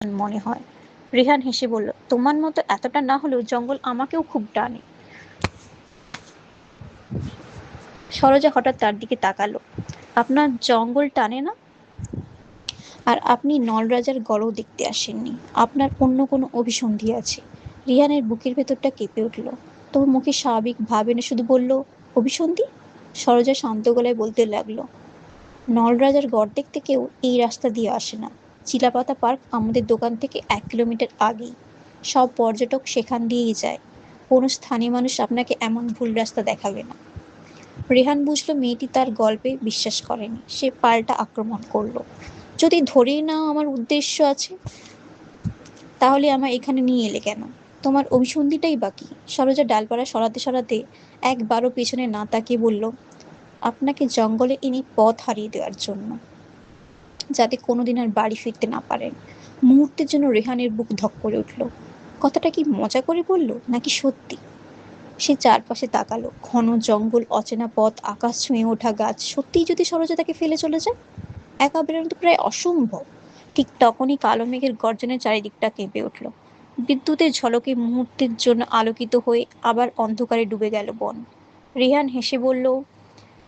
মনে হয়। রেহান হেসে বলল, তোমার মতো এতটা না হলেও জঙ্গল আমাকেও খুব টানে। সরোজা হঠাৎ তার দিকে তাকালো। আপনার জঙ্গল টানে না? আর আপনি নলরাজার গড়ও দেখতে আসেননি। আপনার অন্য কোনো অভিসন্ধি আছে। রিহানের বুকের ভেতরটা কেঁপে উঠল। তবু মুখে স্বাভাবিক ভাব এনে শুধু বলল, অভিসন্ধি? সরোজা শান্ত গলায় বলতে লাগলো, নলরাজার গড় দেখতে কেউ এই রাস্তা দিয়ে আসে না। চিলাপাতা পার্ক আমাদের দোকান থেকে 1 কিলোমিটার আগেই। সব পর্যটক সেখান দিয়েই যায়। কোনো স্থানীয় মানুষ আপনাকে এমন ভুল রাস্তা দেখাবে না। রেহান বুঝলো মেয়েটি তার গল্পে বিশ্বাস করেনি। সে পাল্টা আক্রমণ করলো, যদি ধরেই নাও আমার উদ্দেশ্য আছে, তাহলে আমার এখানে নিয়ে এলে কেন? তোমার অভিসন্ধিটাই বাকি। সরোজা ডালপালা সরাতে সরাতে একবারও পেছনে না তাকিয়ে বলল, আপনাকে জঙ্গলে এনে পথ হারিয়ে দেওয়ার জন্য, যাতে কোনোদিন আর বাড়ি ফিরতে না পারেন। মুহূর্তের জন্য রেহানের বুক ধক করে উঠল। কথাটা কি মজা করে বলল নাকি সত্যি? সে চারপাশে তাকালো। ঘন জঙ্গল, অচেনা পথ, আকাশ ছুঁয়ে ওঠা গাছ। সত্যিই যদি সরোজা তাকে ফেলে চলে যায়? একা বেরোনো তো প্রায় অসম্ভব। ঠিক তখনই কালো মেঘের গর্জনে চারিদিকটা কেঁপে উঠল। বিদ্যুতের ঝলকে মুহূর্তের জন্য আলোকিত হয়ে আবার অন্ধকারে ডুবে গেল বন। রেহান হেসে বলল,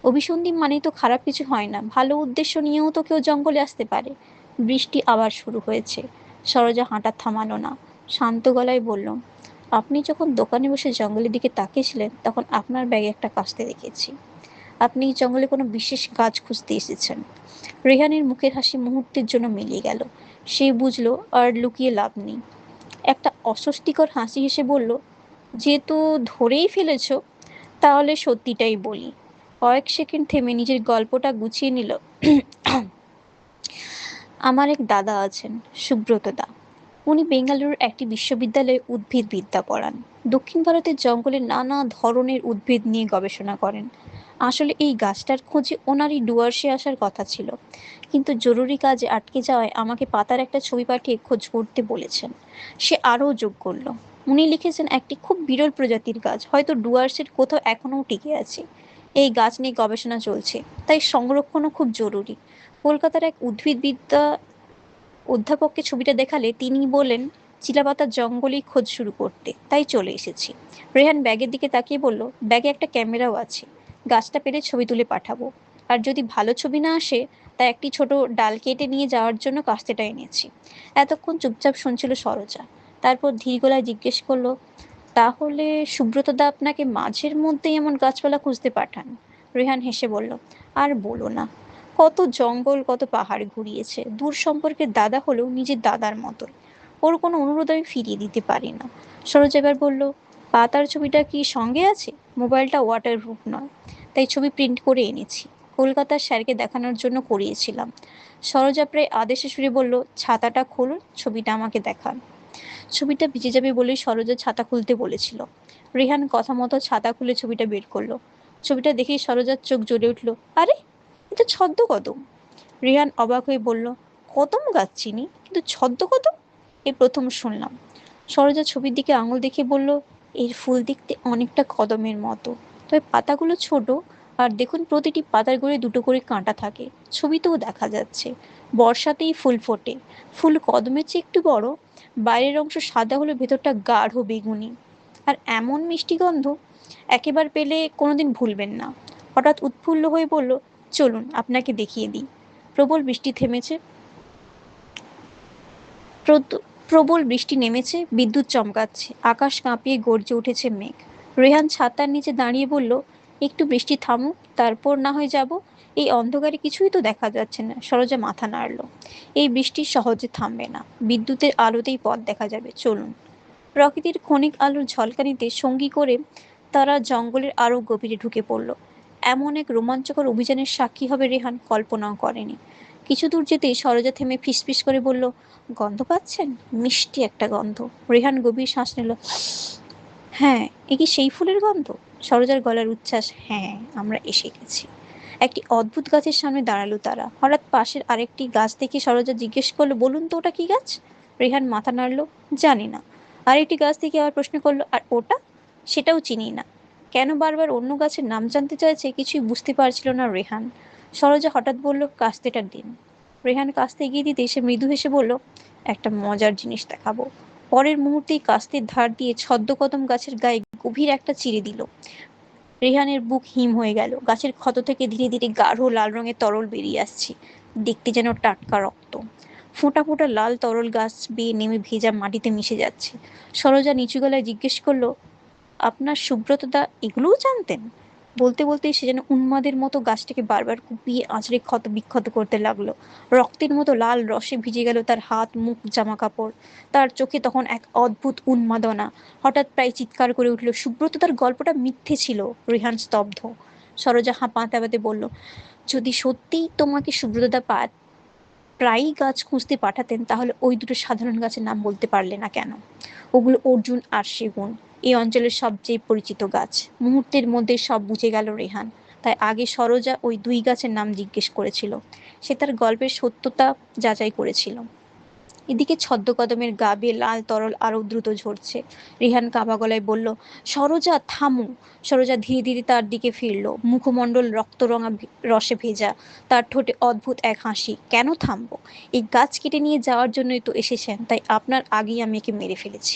অভিসন্ধি মানেই তো খারাপ কিছু হয় না। ভালো উদ্দেশ্য নিয়েও তো কেউ জঙ্গলে আসতে পারে। বৃষ্টি আবার শুরু হয়েছে। সরোজা হাঁটা থামালো না। শান্ত গলায় বলল, আপনি যখন দোকানে বসে জঙ্গলের দিকে তাকিয়েছিলেন তখন আপনার ব্যাগে একটা কাস্তে দেখেছি। আপনি জঙ্গলে কোনো বিশেষ গাছ খুঁজতে এসেছেন। রেহানের মুখের হাসি মুহূর্তের জন্য মিলিয়ে গেল। সে বুঝলো আর লুকিয়ে লাভ নেই। একটা অস্বস্তিকর হাসি হেসে বলল, যেহেতু ধরেই ফেলেছ, তাহলে সত্যিটাই বলি। কয়েক সেকেন্ড থেমে নিজের গল্পটা গুছিয়ে নিল। আমার এক দাদা আছেন, সুব্রত দা। উনি বেঙ্গালুরুর একটি বিশ্ববিদ্যালয়ে উদ্ভিদবিদ্যা পড়ান। দক্ষিণ ভারতের জঙ্গলে নানা ধরনের উদ্ভিদ নিয়ে গবেষণা করেন। আসলে এই গাছটার খোঁজে ওনারই ডুয়ার্সে আসার কথা ছিল, কিন্তু জরুরি কাজে আটকে যাওয়ায় আমাকে পাতার একটা ছবি পাঠিয়ে খোঁজ করতে বলেছেন। সে আরও যোগ করল, উনি লিখেছেন একটি খুব বিরল প্রজাতির গাছ হয়তো ডুয়ার্সের কোথাও এখনও টিকে আছে। এই গাছ নিয়ে গবেষণা চলছে, তাই সংরক্ষণও খুব জরুরি। কলকাতার এক উদ্ভিদবিদ্যা অধ্যাপককে ছবিটা দেখালে তিনি বললেন চিলাপাতার জঙ্গলেই খোঁজ শুরু করতে, তাই চলে এসেছি। রেহান ব্যাগের দিকে তাকিয়ে বলল, ব্যাগে একটা ক্যামেরাও আছে। গাছটা পেলে ছবি তুলে পাঠাবো। আর যদি ভালো ছবি না আসে, তা একটি ছোট ডাল কেটে নিয়ে যাওয়ার জন্য কাস্তেটা এনেছি। এতক্ষণ চুপচাপ শুনছিল সরোজা। তারপর ধীর গলায় জিজ্ঞেস করলো, তাহলে সুব্রতদা আপনাকে মাঝের মধ্যেই এমন গাছপালা খুঁজতে পাঠান? রেহান হেসে বলল, আর বলো না, কত জঙ্গল কত পাহাড় ঘুরিয়েছে। দূর সম্পর্কের দাদা হলেও নিজের দাদার মতোই। ওর কোনো অনুরোধ আমি ফিরিয়ে দিতে পারি না। সরোজ এবার বলল, পাতার ছবিটা কি সঙ্গে আছে? মোবাইলটা ওয়াটারপ্রুফ নয়, তাই ছবি প্রিন্ট করে এনেছি। কলকাতার স্যারকে দেখানোর জন্য করিয়েছিলাম। সরোজা প্রায় আদেশে সুরে বলল, ছাতাটা খুলুন, ছবিটা আমাকে দেখান। ছবিটা ভিজে যাবে বলেই সরোজা ছাতা খুলতে বলেছিল। রেহান কথা মতো ছাতা খুলে ছবিটা বের করলো। ছবিটা দেখেই সরোজার চোখ জ্বলে উঠল, আরে এ তো ছদ্ম কদম। রেহান অবাক হয়ে বলল, কদম গাছ চিনি, কিন্তু ছদ্ম কদম এই প্রথম শুনলাম। সরোজা ছবির দিকে আঙুল দেখিয়ে বলল, এর ফুল দেখতে অনেকটা কদমের মতো, তবে পাতাগুলো ছোট। আর দেখুন প্রতিটি পাতার গোড়ে দুটো করে কাঁটা থাকে। ছবিতেও দেখা যাচ্ছে। বর্ষাতেই ফুল ফোটে। ফুল কদমের চেয়ে একটু বড়। বাইরের অংশ সাদা হলে ভেতরটা গাঢ় বেগুনি। আর এমন মিষ্টি গন্ধ, একেবার পেলে কোনোদিন ভুলবেন না। হঠাৎ উৎফুল্ল হয়ে বলল, চলুন আপনাকে দেখিয়ে দিই। প্রবল বৃষ্টি থেমেছে। প্রবল বৃষ্টি নেমেছে, বিদ্যুৎ চমকাচ্ছে, আকাশ কাঁপিয়ে গর্জে উঠেছে মেঘ। রেহান ছাতার নিচে দাঁড়িয়ে বলল, একটু বৃষ্টি থামুক, তারপর না হয় যাব। এই অন্ধকারে কিছুই তো দেখা যাচ্ছে না। সরোজা মাথা নাড়ল। এই বৃষ্টি সহজে থামবে না। বিদ্যুতের আলোতেই পথ দেখা যাবে, চলুন। প্রকৃতির ক্ষণিক আলোর ঝলকানিতে সঙ্গী করে তারা জঙ্গলের আরো গভীরে ঢুকে পড়ল। এমন এক রোমাঞ্চকর অভিযানের সাক্ষী হবে রেহান কল্পনাও করেনি। কিছু দূর যেতেই সরোজা থেমে ফিসফিস করে বলল, গন্ধ পাচ্ছেন? মিষ্টি একটা গন্ধ। রেহান গভীর শ্বাস নিল। হ্যাঁ, এ কি সেই ফুলের গন্ধ? সরোজার গলার উচ্ছ্বাস, হ্যাঁ, আমরা এসে গেছি। একটি অদ্ভুত গাছের সামনে দাঁড়ালো তারা। হঠাৎ পাশের আরেকটি গাছ দেখে সরোজা জিজ্ঞেস করলো, বলুন তো ওটা কি গাছ? রেহান মাথা নাড়লো, জানি না। আরেকটি গাছ থেকে আবার প্রশ্ন করলো, আর ওটা? সেটাও চিনি না। কেন বারবার অন্য গাছের নাম জানতে চাইছে কিছুই বুঝতে পারছিল না রেহান। সরোজা হঠাৎ বলল, কাস্তেটার দিন। রেহান কাস্তে এগিয়ে দিতে সে মৃদু হেসে বলল, একটা মজার জিনিস দেখাবো। পরের মুহূর্তেই কাস্তের ধার দিয়ে ছদ্মকদম গাছের গায়ে গভীর একটা চিরে দিল। রেহানের বুক হিম হয়ে গেল। গাছের ক্ষত থেকে ধীরে ধীরে গাঢ় লাল রঙের তরল বেরিয়ে আসছে, দেখতে যেন টাটকা রক্ত। ফোঁটা ফোঁটা লাল তরল গাছ বেয়ে নেমে ভেজা মাটিতে মিশে যাচ্ছে। সরোজা নিচু গলায় জিজ্ঞেস করলো, আপনার সুব্রতদা এগুলোও জানতেন? বলতে বলতে সে যেন উন্মাদের মতো গাছটাকে বারবার কুপিয়ে আঁচড়ে ক্ষত বিক্ষত করতে লাগলো। রক্তের মতো লাল রসে ভিজে গেল তার হাত, মুখ, জামা কাপড়। তার চোখে তখন এক অদ্ভুত উন্মাদনা। হঠাৎ প্রায় চিৎকার করে উঠল, সুব্রতদার গল্পটা মিথ্যে ছিল। রেহান স্তব্ধ। সরোজা হাঁপাতে হাঁপাতে বলল, যদি সত্যিই তোমাকে সুব্রতদা প্রায়ই গাছ খুঁজতে পাঠাতেন, তাহলে ওই দুটো সাধারণ গাছের নাম বলতে পারলে না কেন? ওগুলো অর্জুন আর সেগুন, এই অঞ্চলের সবচেয়ে পরিচিত গাছ। মুহূর্তের মধ্যে সব বুঝে গেল রেহান। তাই আগে সরোজা ওই দুই গাছের নাম জিজ্ঞেস করেছিল। সে তার গল্পের সত্যতা যাচাই করেছিল। এদিকে ছদ্মকদমের গা বেয়ে লাল তরল আরো দ্রুত ঝরছে। রিহান কাঁপা গলায় বলল, সরোজা থামো। সরোজা ধীরে ধীরে তার দিকে ফিরল, মুখমণ্ডল রক্তরঙা রসে ভেজা। তার ঠোঁটে অদ্ভুত এক হাসি। কেন থামবো? এই গাছ কেটে নিয়ে যাওয়ার জন্যই তো এসেছেন, তাই আপনার আগেই আমি একে মেরে ফেলেছি।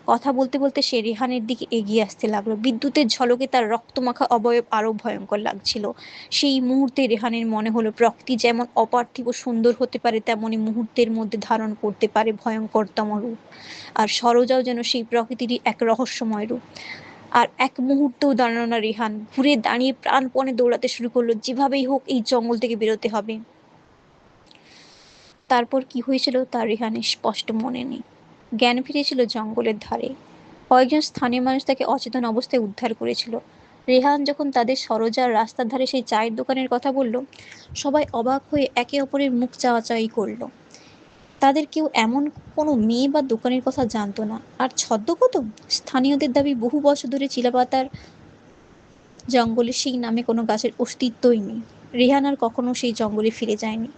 কথা বলতে বলতে সে রেহানের দিকে এগিয়ে আসতে লাগলো। বিদ্যুতের ঝলকে তার রক্তমাখা অবয়ব আরো ভয়ঙ্কর লাগছিল। সেই মুহূর্তে রেহানের মনে হলো, প্রকৃতি যেমন অপার্থিব সুন্দর হতে পারে, তেমনি মুহূর্তের মধ্যে ধারণ করতে পারে ভয়ঙ্করতম রূপ। আর সরোজাও যেন সেই প্রকৃতিরই এক রহস্যময় রূপ। আর এক মুহূর্তেও দাঁড়ালো না রেহান, ঘুরে দাঁড়িয়ে প্রাণপণে দৌড়াতে শুরু করলো। যেভাবেই হোক এই জঙ্গল থেকে বেরোতে হবে। তারপর কি হয়েছিল তা রেহানের স্পষ্ট মনে নেই। জ্ঞান ফিরেছিল জঙ্গলের ধারে। কয়েকজন স্থানীয় মানুষ তাকে অচেতন অবস্থায় উদ্ধার করেছিল। রেহান যখন তাদের সরোজার রাস্তার ধারে সেই চায়ের দোকানের কথা বলল, সবাই অবাক হয়ে একে অপরের মুখ চাওয়াচাই করলো। তাদের কেউ এমন কোনো মেয়ে বা দোকানের কথা জানতো না। আর ছদ্মকদম, স্থানীয়দের দাবি বহু বছর ধরে চিলাপাতার জঙ্গলে সেই নামে কোনো গাছের অস্তিত্বই নেই। রেহান আর কখনো সেই জঙ্গলে ফিরে যায়নি।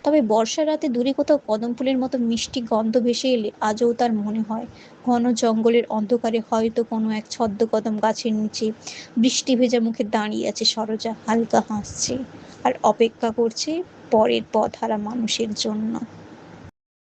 তবে বর্ষার রাতে দূরে কোথাও কদম ফুলের মতো মিষ্টি গন্ধ ভেসে এলে আজও তার মনে হয়, ঘন জঙ্গলের অন্ধকারে হয়তো কোনো এক ছদ্মকদম গাছের নিচে বৃষ্টি ভেজা মুখে দাঁড়িয়ে আছে সরোজা, হালকা হাসছে আর অপেক্ষা করছে পরের পথহারা মানুষের জন্য।